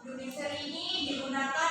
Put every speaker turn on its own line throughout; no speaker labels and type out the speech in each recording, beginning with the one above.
Dupliser ini digunakan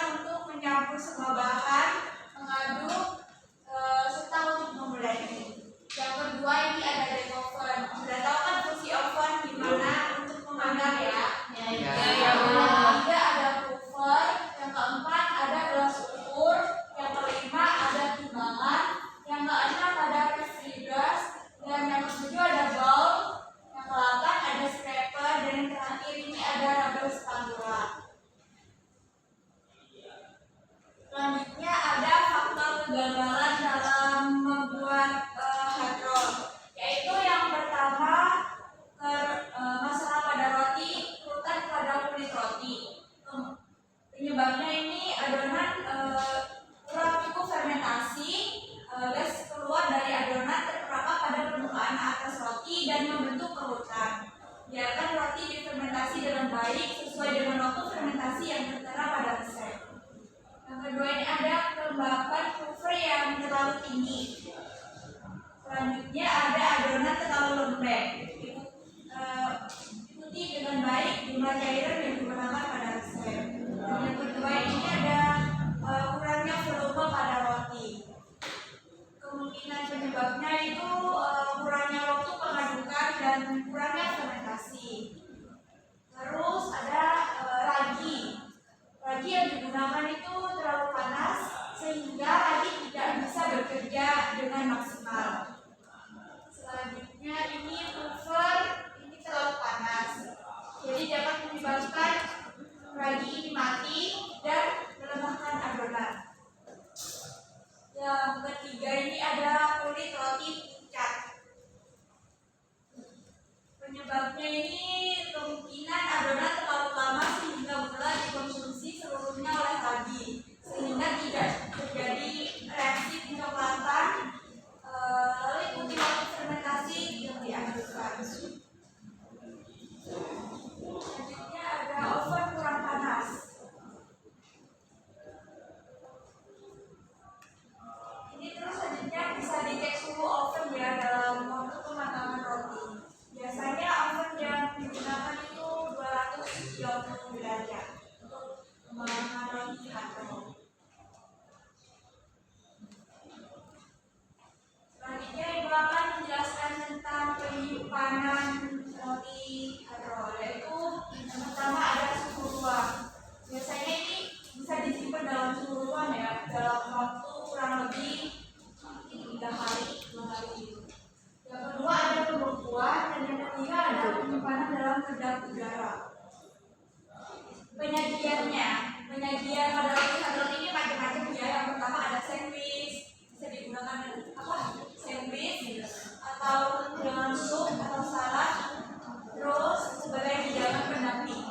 Penyajian pada roti ini macam-macam ya. Yang pertama ada sandwich, bisa digunakan apa? Sandwich atau dengan sup atau salad. Terus sebagai hidangan pendamping.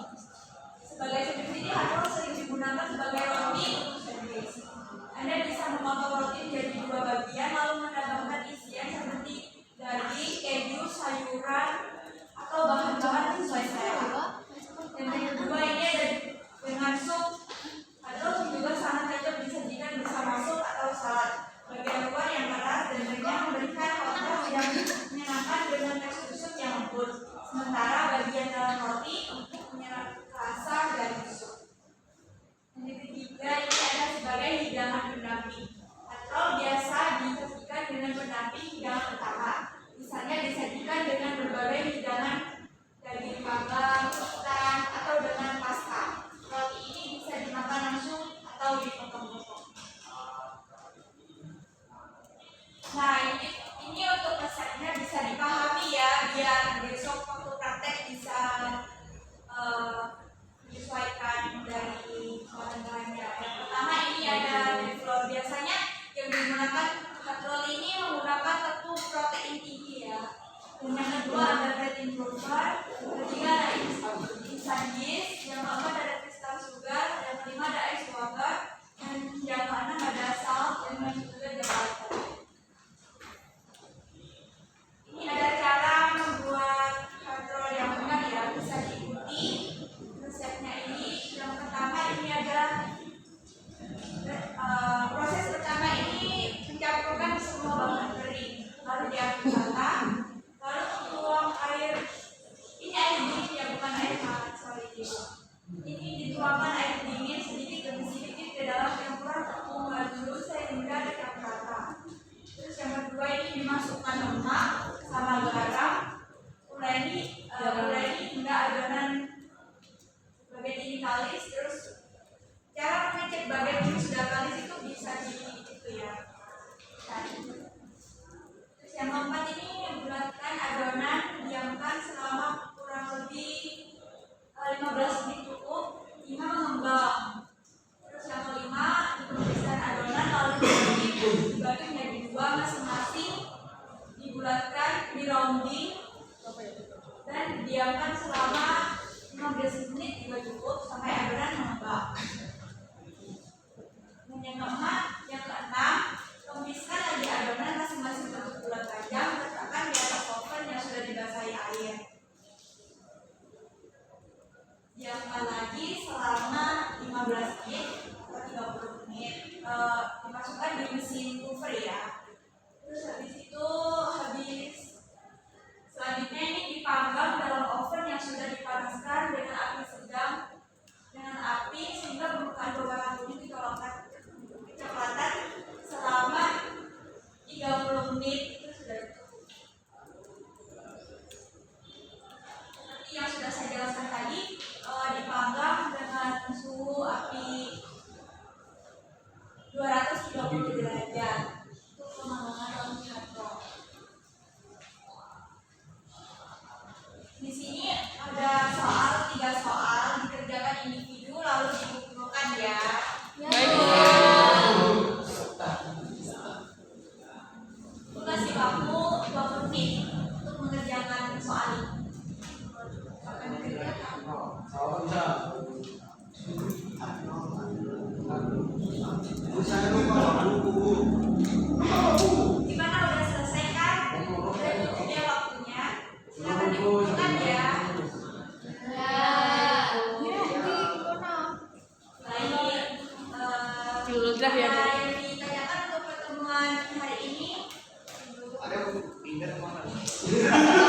Sebagai sandwich ini harus sering digunakan sebagai roti untuk sandwich. Anda bisa memotong roti menjadi dua bagian lalu menambahkan isian seperti daging, keju, sayuran atau bahan-bahan sesuai selera. Dan yang kedua ini ada dengan sup atau juga sangat cocok disajikan bersama sup atau salad. Bagian luar yang keras dan renyah memberikan kontras yang menyenangkan dengan tekstur sup yang lembut. Sementara bagian dalam roti untuk menyerap rasa dari sup. Yang ketiga ini ada sebagai hidangan pendamping. Katrol biasa disajikan dengan pendamping hidangan utama. Misalnya disajikan dengan berbagai hidangan daging panggang, ikan, atau dengan pasta. Roti ini bisa dimakan langsung atau dipotong-potong. Nah, ini untuk resepnya bisa dipahami ya, biar besok waktu praktek bisa menyesuaikan dari bahan-bahannya. Yang pertama ini ada flour. Biasanya yang digunakan katrol ini menggunakan tepung protein tinggi ya. Dan yang kedua ada bread improver, ketiga ada instant yeast, yang keempat ada crystal sugar, yang kelima ada ice water, dan yang keenam ada salt, dan yang juga ada butter. Ini ada cara membuat katrol yang benar ya, bisa diikuti resepnya ini. Yang pertama ini ada proses pertama ini mencampurkan semua bahan kering, lalu diaduk rata. Lalu tuang air, ini air dingin ya, bukan air hangat, sorry. Ini dituangkan air dingin sedikit demi sedikit ke dalam campuran tepung dulu sehingga dicampur rata. Terus yang kedua ini dimasukkan lemak sama garam. Uleni hingga adonan bagian ini kalis. Terus cara mengecek bagian ini sudah kalis itu bisa itu ya. Terus yang keempat ini bulatkan adonan, diamkan selama kurang lebih 15 menit cukup, hingga mengembang. Terus yang kelima, ditumiskan adonan lalu dibagi menjadi dua masing-masing, dibulatkan, di rounding, dan diamkan selama 15 menit juga cukup sampai adonan mengembang. Dan yang keenam, tumiskan lagi adonan masing-masing bentuk bulat panjang, letakkan di atas oven yang sudah dibasahi air. Diamkan lagi selama 15 menit atau 30 menit. Dimasukkan di mesin puffer ya. Terus habis selanjutnya ini dipanggang dalam oven yang sudah dipanaskan dengan api sedang, dengan api sehingga permukaan berwarna kuning kecoklatan selama 30 menit. Itu sudah cukup. Seperti yang sudah saya jelaskan tadi, dipanggang dengan suhu api 230 derajat untuk pemanggangan roti katrol. Di sini ada 3 soal dikerjakan individu lalu dikumpulkan ya. Kasih kamu 20 menit untuk mengerjakan soal ini. Gimana, udah selesai kan? Udah cukup ya waktunya. Silakan dikumpulkan ya. Baik. Yang ditanyakan untuk pertemuan hari ini. Ada yang pindah kemana?